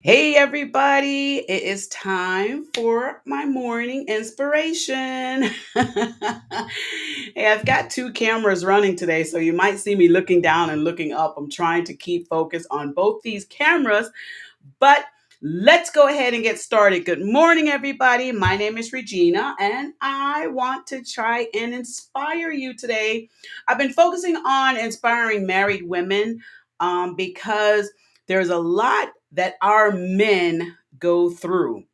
Hey everybody, it is time for my morning inspiration. Hey, I've got two cameras running today, so you might see me looking down and looking up. I'm trying to keep focus on both these cameras, but let's go ahead and get started. Good morning, everybody. My name is Regina, and I want to try and inspire you today. I've been focusing on inspiring married women because there's a lot that our men go through.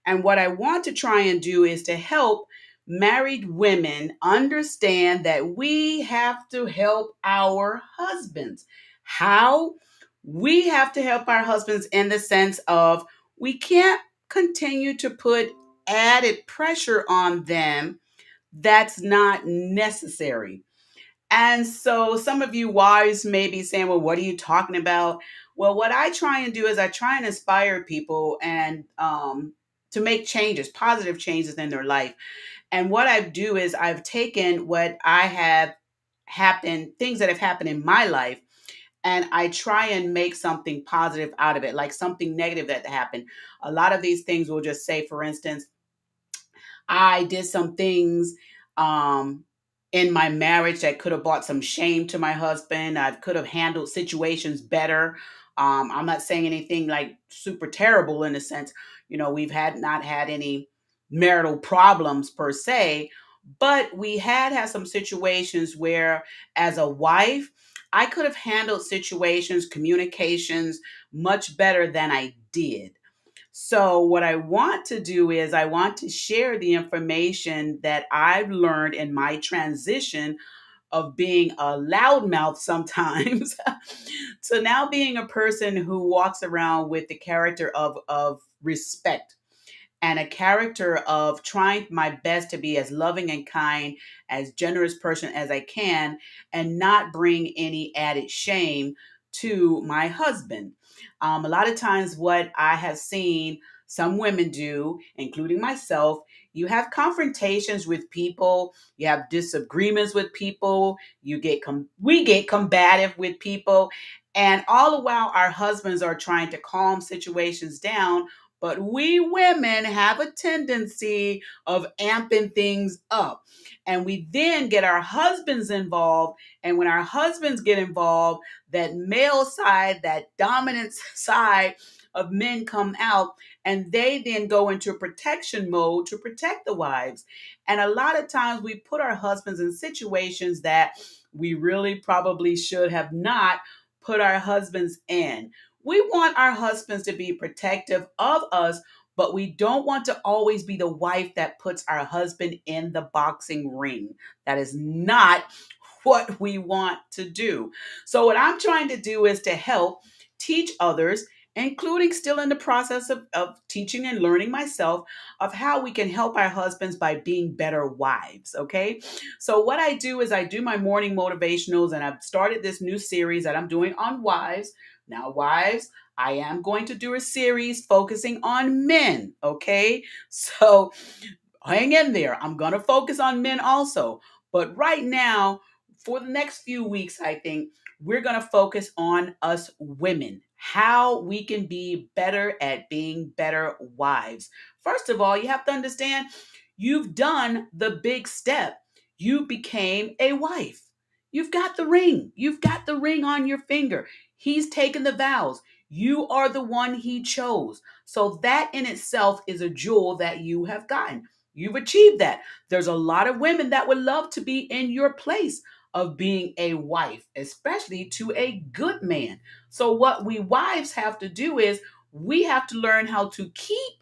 And what I want to try and do is to help married women understand that we have to help our husbands. How? We have to help our husbands in the sense of we can't continue to put added pressure on them that's not necessary. And so some of you wives may be saying, well, what are you talking about? Well, what I try and do is I try and inspire people and to make changes, positive changes in their life. And what I do is I've taken what I have happened, things that have happened in my life, and I try and make something positive out of it, like something negative that happened. A lot of these things will just say, for instance, I did some things um, in my marriage that could have brought some shame to my husband. I could have handled situations better. I'm not saying anything like super terrible in a sense. We've had not had any marital problems per se, but we had some situations where, as a wife, I could have handled situations, communications much better than I did. So, what I want to do is, I want to share the information that I've learned in my transition of being a loudmouth sometimes to now being a person who walks around with the character of respect and a character of trying my best to be as loving and kind, as generous person as I can, and not bring any added shame to my husband. A lot of times, what I have seen some women do, including myself, you have confrontations with people, you have disagreements with people, we get combative with people, and all the while our husbands are trying to calm situations down, but we women have a tendency of amping things up. And we then get our husbands involved. And when our husbands get involved, that male side, that dominant side of men come out, and they then go into protection mode to protect the wives. And a lot of times we put our husbands in situations that we really probably should have not put our husbands in. We want our husbands to be protective of us, but we don't want to always be the wife that puts our husband in the boxing ring. That is not what we want to do. So, what I'm trying to do is to help teach others, including still in the process of teaching and learning myself, of how we can help our husbands by being better wives. Okay. So, what I do is I do my morning motivationals, and I've started this new series that I'm doing on wives. Now, wives, I am going to do a series focusing on men. Okay. So, hang in there. I'm going to focus on men also. But right now, for the next few weeks, I think we're going to focus on us women, how we can be better at being better wives. First of all, you have to understand you've done the big step. You became a wife. You've got the ring. You've got the ring on your finger. He's taken the vows. You are the one he chose. So that in itself is a jewel that you have gotten. You've achieved that. There's a lot of women that would love to be in your place of being a wife, especially to a good man. So, what we wives have to do is we have to learn how to keep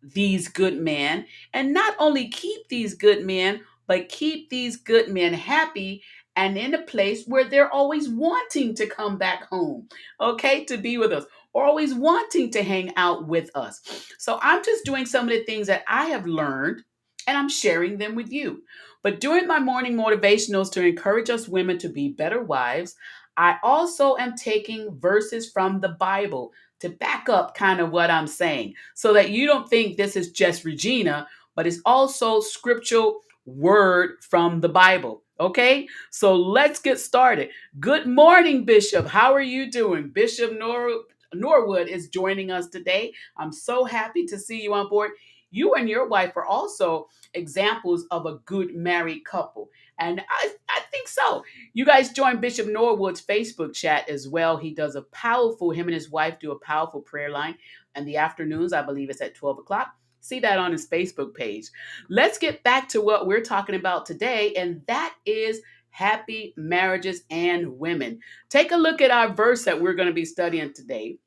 these good men, and not only keep these good men, but keep these good men happy and in a place where they're always wanting to come back home, okay, to be with us, or always wanting to hang out with us. So I'm just doing some of the things that I have learned, and I'm sharing them with you. But during my morning motivationals to encourage us women to be better wives, I also am taking verses from the Bible to back up kind of what I'm saying, so that you don't think this is just Regina, but it's also scriptural word from the Bible. Okay, so let's get started. Good morning, Bishop. How are you doing, Bishop Nora? Norwood is joining us today. I'm so happy to see you on board. You and your wife are also examples of a good married couple. And I think so. You guys join Bishop Norwood's Facebook chat as well. He does a powerful, him and his wife do a powerful prayer line in the afternoons. I believe it's at 12 o'clock. See that on his Facebook page. Let's get back to what we're talking about today, and that is happy marriages and women. Take a look at our verse that we're going to be studying today.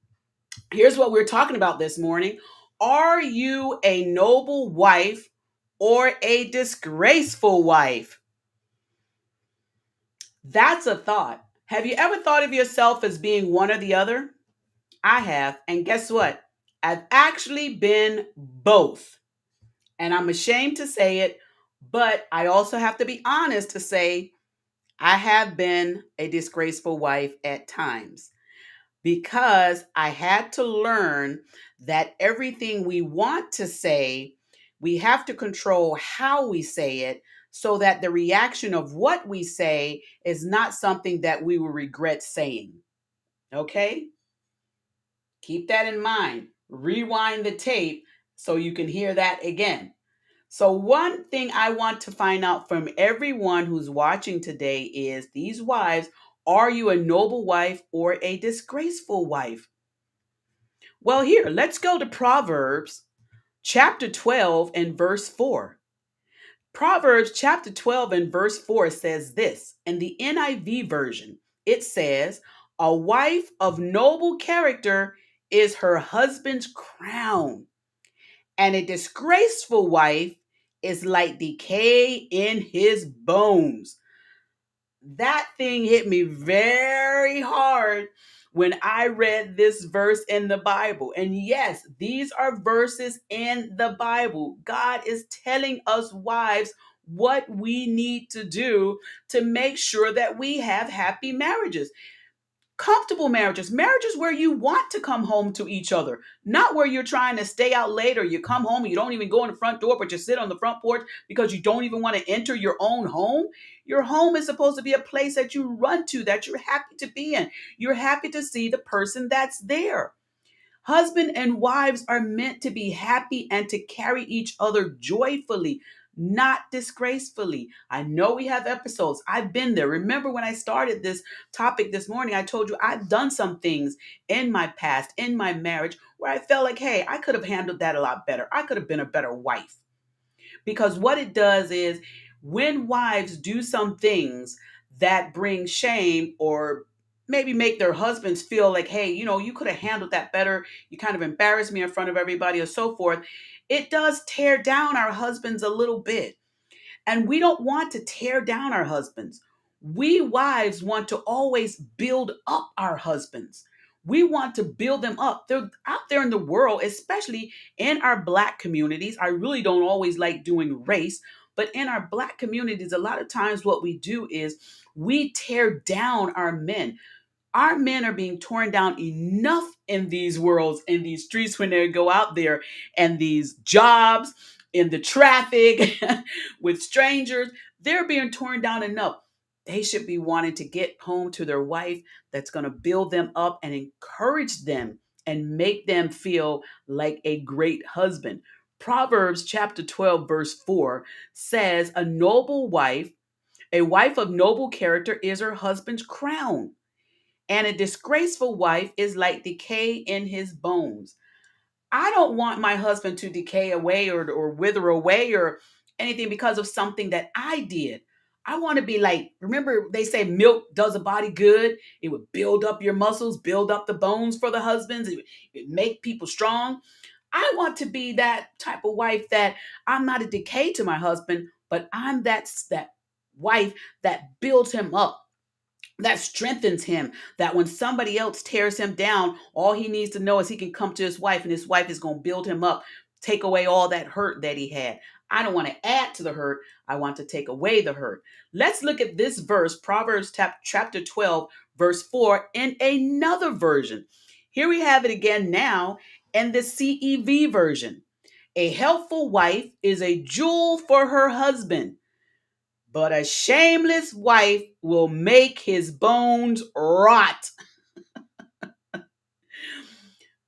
Here's what we're talking about this morning. Are you a noble wife or a disgraceful wife? That's a thought. Have you ever thought of yourself as being one or the other? I have. And guess what? I've actually been both. And I'm ashamed to say it, but I also have to be honest to say I have been a disgraceful wife at times, because I had to learn that everything we want to say, we have to control how we say it so that the reaction of what we say is not something that we will regret saying. Okay? Keep that in mind. Rewind the tape so you can hear that again. So, one thing I want to find out from everyone who's watching today is, these wives, are you a noble wife or a disgraceful wife? Well, here, let's go to Proverbs chapter 12 and verse 4. Proverbs chapter 12 and verse 4 says this in the NIV version. It says, "A wife of noble character is her husband's crown, and a disgraceful wife is like decay in his bones." That thing hit me very hard when I read this verse in the Bible. And yes, these are verses in the Bible. God is telling us wives what we need to do to make sure that we have happy marriages. Comfortable marriages, marriages where you want to come home to each other, not where you're trying to stay out late, or you come home and you don't even go in the front door, but you sit on the front porch because you don't even want to enter your own home. Your home is supposed to be a place that you run to, that you're happy to be in. You're happy to see the person that's there. Husband and wives are meant to be happy and to carry each other joyfully, not disgracefully. I know we have episodes. I've been there. Remember when I started this topic this morning, I told you I've done some things in my past, in my marriage, where I felt like, hey, I could have handled that a lot better. I could have been a better wife. Because what it does is, when wives do some things that bring shame or maybe make their husbands feel like, hey, you could have handled that better. You kind of embarrassed me in front of everybody or so forth. It does tear down our husbands a little bit. And we don't want to tear down our husbands. We wives want to always build up our husbands. We want to build them up. They're out there in the world, especially in our Black communities. I really don't always like doing race, but in our Black communities, a lot of times what we do is we tear down our men. Our men are being torn down enough in these worlds, in these streets, when they go out there and these jobs, in the traffic, with strangers. They're being torn down enough. They should be wanting to get home to their wife that's going to build them up and encourage them and make them feel like a great husband. Proverbs chapter 12, verse 4 says, a wife of noble character is her husband's crown, and a disgraceful wife is like decay in his bones. I don't want my husband to decay away or wither away or anything because of something that I did. I want to be like, remember they say milk does a body good. It would build up your muscles, build up the bones for the husbands. It would make people strong. I want to be that type of wife, that I'm not a decay to my husband, but I'm that wife that builds him up, that strengthens him, that when somebody else tears him down, all he needs to know is he can come to his wife, and his wife is going to build him up, take away all that hurt that he had. I don't want to add to the hurt. I want to take away the hurt. Let's look at this verse, Proverbs chapter 12, verse 4, in another version. Here we have it again now in the CEV version. A helpful wife is a jewel for her husband, but a shameless wife will make his bones rot.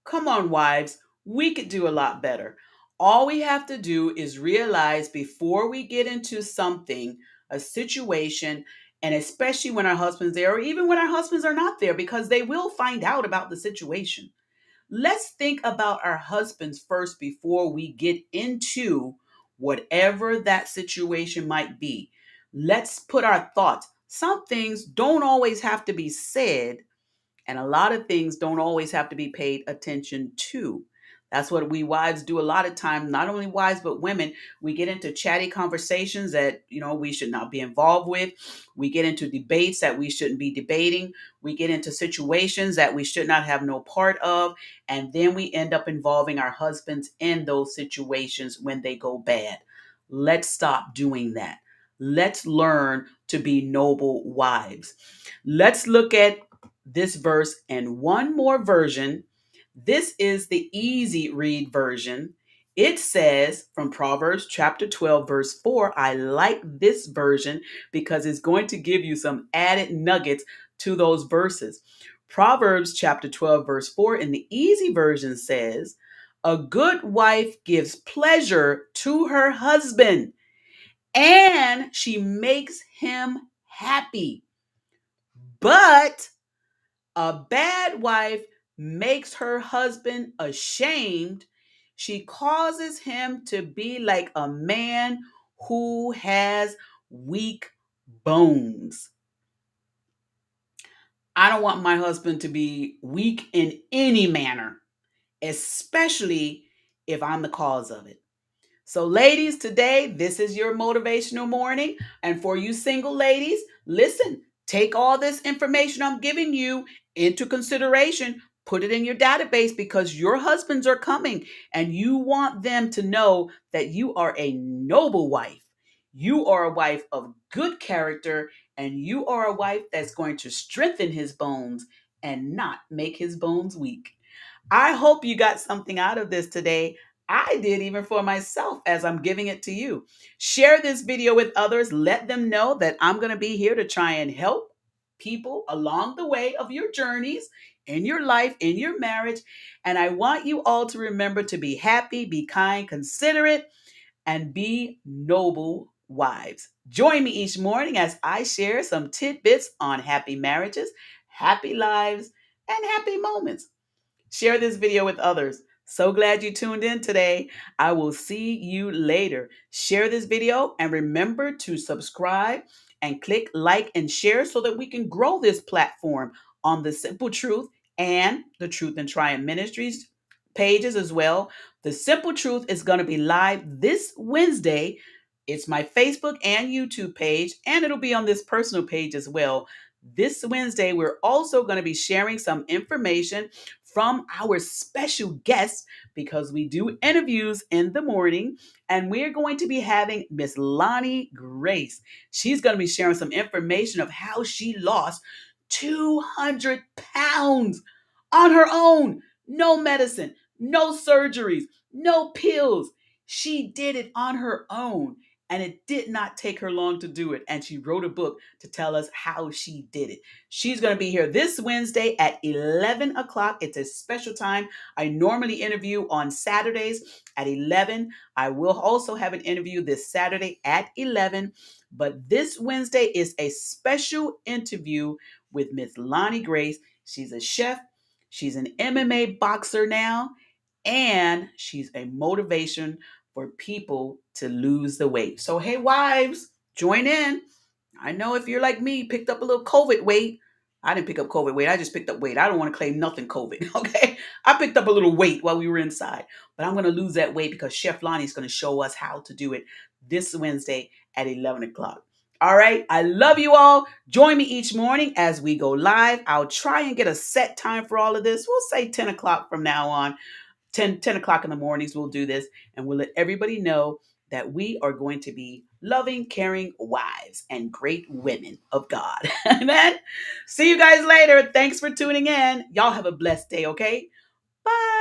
Come on, wives, we could do a lot better. All we have to do is realize before we get into something, a situation, and especially when our husband's there, or even when our husbands are not there, because they will find out about the situation. Let's think about our husbands first before we get into whatever that situation might be. Let's put our thoughts. Some things don't always have to be said, and a lot of things don't always have to be paid attention to. That's what we wives do a lot of time. Not only wives, but women. We get into chatty conversations that, we should not be involved with. We get into debates that we shouldn't be debating. We get into situations that we should not have no part of. And then we end up involving our husbands in those situations when they go bad. Let's stop doing that. Let's learn to be noble wives. Let's look at this verse and one more version. This is the easy read version. It says from Proverbs chapter 12, verse 4. I like this version because it's going to give you some added nuggets to those verses. Proverbs chapter 12, verse 4 in the easy version says, a good wife gives pleasure to her husband and she makes him happy. But a bad wife makes her husband ashamed. She causes him to be like a man who has weak bones. I don't want my husband to be weak in any manner, especially if I'm the cause of it. So, ladies, today, this is your motivational morning. And for you single ladies, listen, take all this information I'm giving you into consideration. Put it in your database because your husbands are coming and you want them to know that you are a noble wife. You are a wife of good character and you are a wife that's going to strengthen his bones and not make his bones weak. I hope you got something out of this today. I did, even for myself, as I'm giving it to you. Share this video with others. Let them know that I'm going to be here to try and help people along the way of your journeys in your life, in your marriage. And I want you all to remember to be happy, be kind, considerate, and be noble wives. Join me each morning as I share some tidbits on happy marriages, happy lives, and happy moments. Share this video with others. So glad you tuned in today. I will see you later. Share this video and remember to subscribe and click like and share so that we can grow this platform on the Simple Truth and the Truth and Triumph Ministries pages as well. The Simple Truth is going to be live this Wednesday. It's my Facebook and YouTube page, and it'll be on this personal page as well. This Wednesday, we're also going to be sharing some information from our special guests because we do interviews in the morning, and we're going to be having Miss Lonnie Grace. She's going to be sharing some information of how she lost 200 pounds on her own. No medicine, no surgeries, no pills. She did it on her own. And it did not take her long to do it. And she wrote a book to tell us how she did it. She's going to be here this Wednesday at 11 o'clock. It's a special time. I normally interview on Saturdays at 11. I will also have an interview this Saturday at 11. But this Wednesday is a special interview with Miss Lonnie Grace. She's a chef. She's an MMA boxer now. And she's a motivation for people to lose the weight. So, hey, wives, join in. I know if you're like me, picked up a little COVID weight. I didn't pick up COVID weight. I just picked up weight. I don't want to claim nothing COVID, okay? I picked up a little weight while we were inside. But I'm going to lose that weight because Chef Lonnie's going to show us how to do it this Wednesday at 11 o'clock. All right. I love you all. Join me each morning as we go live. I'll try and get a set time for all of this. We'll say 10 o'clock from now on. 10 o'clock in the mornings, we'll do this, and we'll let everybody know that we are going to be loving, caring wives and great women of God. Amen. See you guys later. Thanks for tuning in. Y'all have a blessed day, okay? Bye.